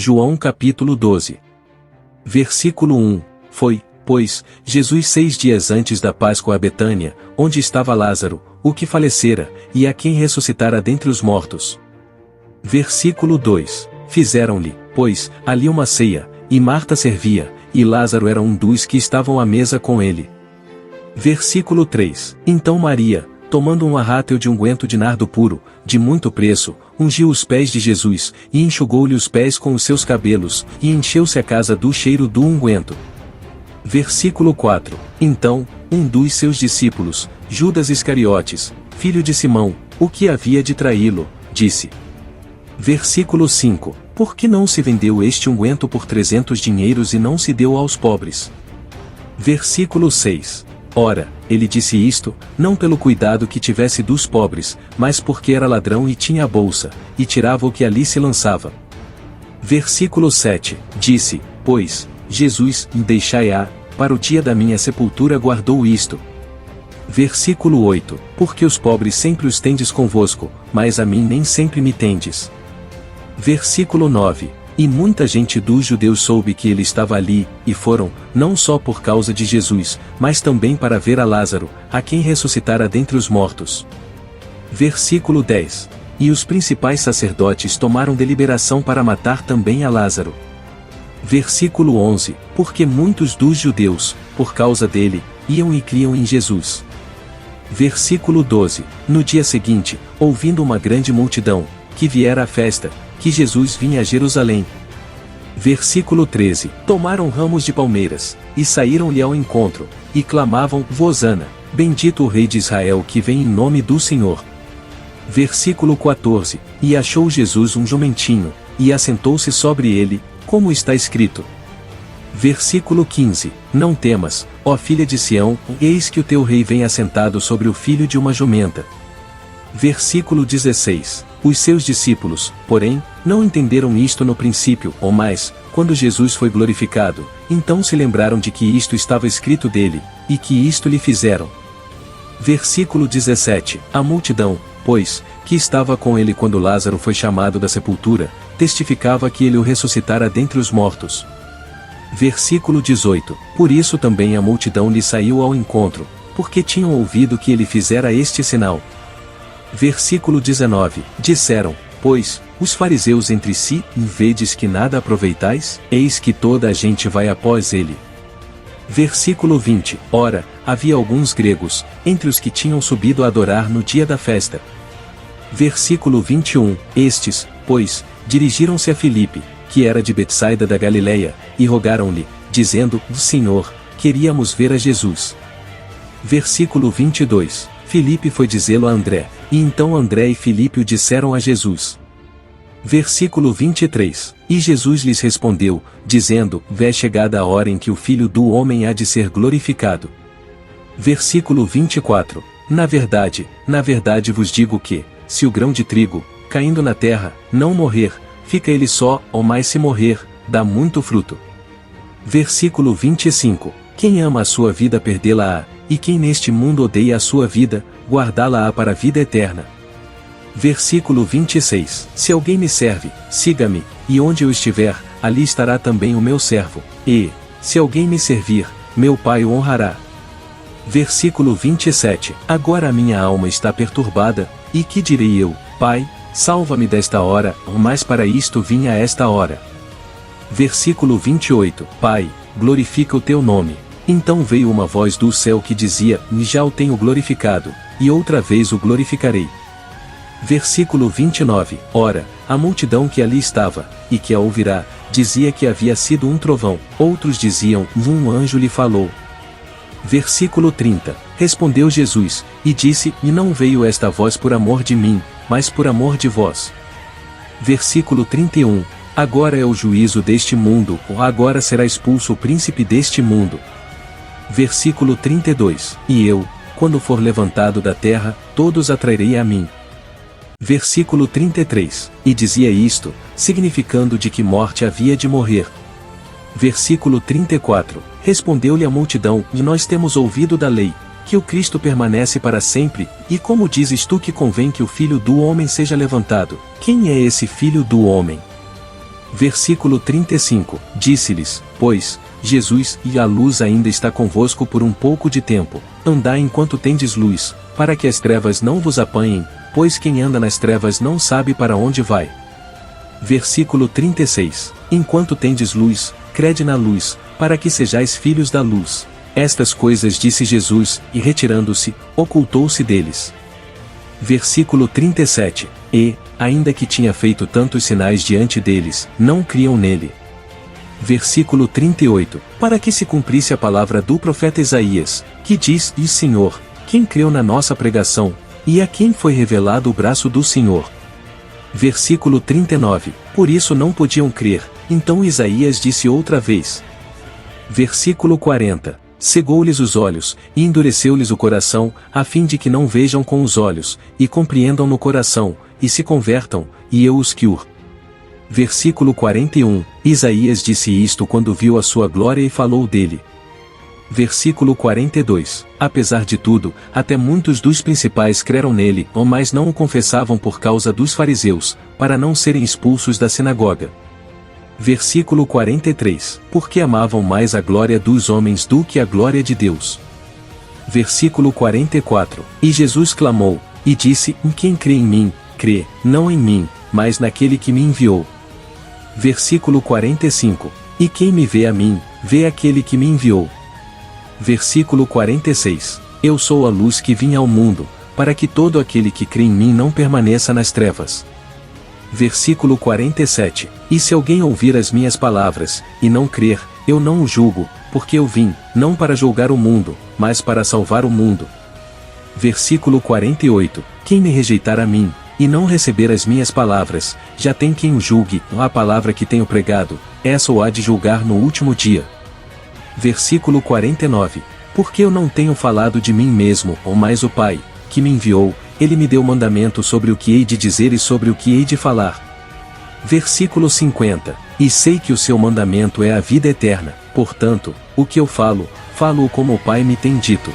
João capítulo 12. Versículo 1. Foi, pois, Jesus 6 dias antes da Páscoa a Betânia, onde estava Lázaro, o que falecera, e a quem ressuscitara dentre os mortos. Versículo 2. Fizeram-lhe, pois, ali uma ceia, e Marta servia, e Lázaro era um dos que estavam à mesa com ele. Versículo 3. Então Maria, tomando um arrátel de unguento de nardo puro, de muito preço, ungiu os pés de Jesus, e enxugou-lhe os pés com os seus cabelos, e encheu-se a casa do cheiro do unguento. Versículo 4. Então, um dos seus discípulos, Judas Iscariotes, filho de Simão, o que havia de traí-lo, disse. Versículo 5. Por que não se vendeu este unguento por 300 dinheiros e não se deu aos pobres? Versículo 6. Ora, ele disse isto, não pelo cuidado que tivesse dos pobres, mas porque era ladrão e tinha a bolsa, e tirava o que ali se lançava. Versículo 7. Disse, pois, Jesus, deixai-a, para o dia da minha sepultura guardou isto. Versículo 8. Porque os pobres sempre os tendes convosco, mas a mim nem sempre me tendes. Versículo 9. E muita gente dos judeus soube que ele estava ali, e foram, não só por causa de Jesus, mas também para ver a Lázaro, a quem ressuscitara dentre os mortos. Versículo 10. E os principais sacerdotes tomaram deliberação para matar também a Lázaro. Versículo 11. Porque muitos dos judeus, por causa dele, iam e criam em Jesus. Versículo 12. No dia seguinte, ouvindo uma grande multidão, que viera à festa, que Jesus vinha a Jerusalém. Versículo 13. Tomaram ramos de palmeiras, e saíram-lhe ao encontro, e clamavam, Hosana, bendito o Rei de Israel que vem em nome do Senhor. Versículo 14. E achou Jesus um jumentinho, e assentou-se sobre ele, como está escrito. Versículo 15. Não temas, ó filha de Sião, eis que o teu rei vem assentado sobre o filho de uma jumenta. Versículo 16. Os seus discípulos, porém, não entenderam isto no princípio, ou mais, quando Jesus foi glorificado, então se lembraram de que isto estava escrito dele, e que isto lhe fizeram. Versículo 17. A multidão, pois, que estava com ele quando Lázaro foi chamado da sepultura, testificava que ele o ressuscitara dentre os mortos. Versículo 18. Por isso também a multidão lhe saiu ao encontro, porque tinham ouvido que ele fizera este sinal. Versículo 19. Disseram, pois, os fariseus entre si, vedes que nada aproveitais, eis que toda a gente vai após ele. Versículo 20. Ora, havia alguns gregos, entre os que tinham subido a adorar no dia da festa. Versículo 21. Estes, pois, dirigiram-se a Filipe, que era de Betsaida da Galileia, e rogaram-lhe, dizendo, Senhor, queríamos ver a Jesus. Versículo 22. Filipe foi dizê-lo a André, e então André e Filipe o disseram a Jesus. Versículo 23. E Jesus lhes respondeu, dizendo, é chegada a hora em que o Filho do Homem há de ser glorificado. Versículo 24. Na verdade vos digo que, se o grão de trigo, caindo na terra, não morrer, fica ele só, ou mais se morrer, dá muito fruto. Versículo 25. Quem ama a sua vida perdê-la-á, e quem neste mundo odeia a sua vida, guardá-la-á para a vida eterna. Versículo 26. Se alguém me serve, siga-me, e onde eu estiver, ali estará também o meu servo, e, se alguém me servir, meu Pai o honrará. Versículo 27. Agora a minha alma está perturbada, e que direi eu, Pai, salva-me desta hora, mas para isto vim a esta hora. Versículo 28. Pai, glorifica o teu nome. Então veio uma voz do céu que dizia, já o tenho glorificado, e outra vez o glorificarei. Versículo 29. Ora, a multidão que ali estava, e que a ouvirá, dizia que havia sido um trovão, outros diziam, um anjo lhe falou. Versículo 30. Respondeu Jesus, e disse, e não veio esta voz por amor de mim, mas por amor de vós. Versículo 31. Agora é o juízo deste mundo, ou agora será expulso o príncipe deste mundo. Versículo 32. E eu, quando for levantado da terra, todos atrairei a mim. Versículo 33. E dizia isto, significando de que morte havia de morrer. Versículo 34. Respondeu-lhe a multidão, e nós temos ouvido da lei, que o Cristo permanece para sempre, e como dizes tu que convém que o Filho do Homem seja levantado? Quem é esse Filho do Homem? Versículo 35, disse-lhes, pois, Jesus, e a luz ainda está convosco por um pouco de tempo, andai enquanto tendes luz, para que as trevas não vos apanhem, pois quem anda nas trevas não sabe para onde vai. Versículo 36, enquanto tendes luz, crede na luz, para que sejais filhos da luz. Estas coisas disse Jesus, e retirando-se, ocultou-se deles. Versículo 37, e, ainda que tinha feito tantos sinais diante deles, não criam nele. Versículo 38, para que se cumprisse a palavra do profeta Isaías, que diz, e Senhor, quem creu na nossa pregação, e a quem foi revelado o braço do Senhor? Versículo 39, por isso não podiam crer, então Isaías disse outra vez. Versículo 40, cegou-lhes os olhos, e endureceu-lhes o coração, a fim de que não vejam com os olhos, e compreendam no coração, e se convertam, e eu os cure. Versículo 41, Isaías disse isto quando viu a sua glória e falou dele. Versículo 42, apesar de tudo, até muitos dos principais creram nele, mas não o confessavam por causa dos fariseus, para não serem expulsos da sinagoga. Versículo 43, porque amavam mais a glória dos homens do que a glória de Deus. Versículo 44, e Jesus clamou, e disse, quem crê em mim, crê, não em mim, mas naquele que me enviou. Versículo 45, e quem me vê a mim, vê aquele que me enviou. Versículo 46, eu sou a luz que vim ao mundo, para que todo aquele que crê em mim não permaneça nas trevas. Versículo 47, e se alguém ouvir as minhas palavras, e não crer, eu não o julgo, porque eu vim, não para julgar o mundo, mas para salvar o mundo. Versículo 48, quem me rejeitar a mim, e não receber as minhas palavras, já tem quem o julgue, a palavra que tenho pregado, essa o há de julgar no último dia. Versículo 49, porque eu não tenho falado de mim mesmo, mas o Pai, que me enviou, ele me deu mandamento sobre o que hei de dizer e sobre o que hei de falar. Versículo 50, e sei que o seu mandamento é a vida eterna, portanto, o que eu falo, falo-o como o Pai me tem dito.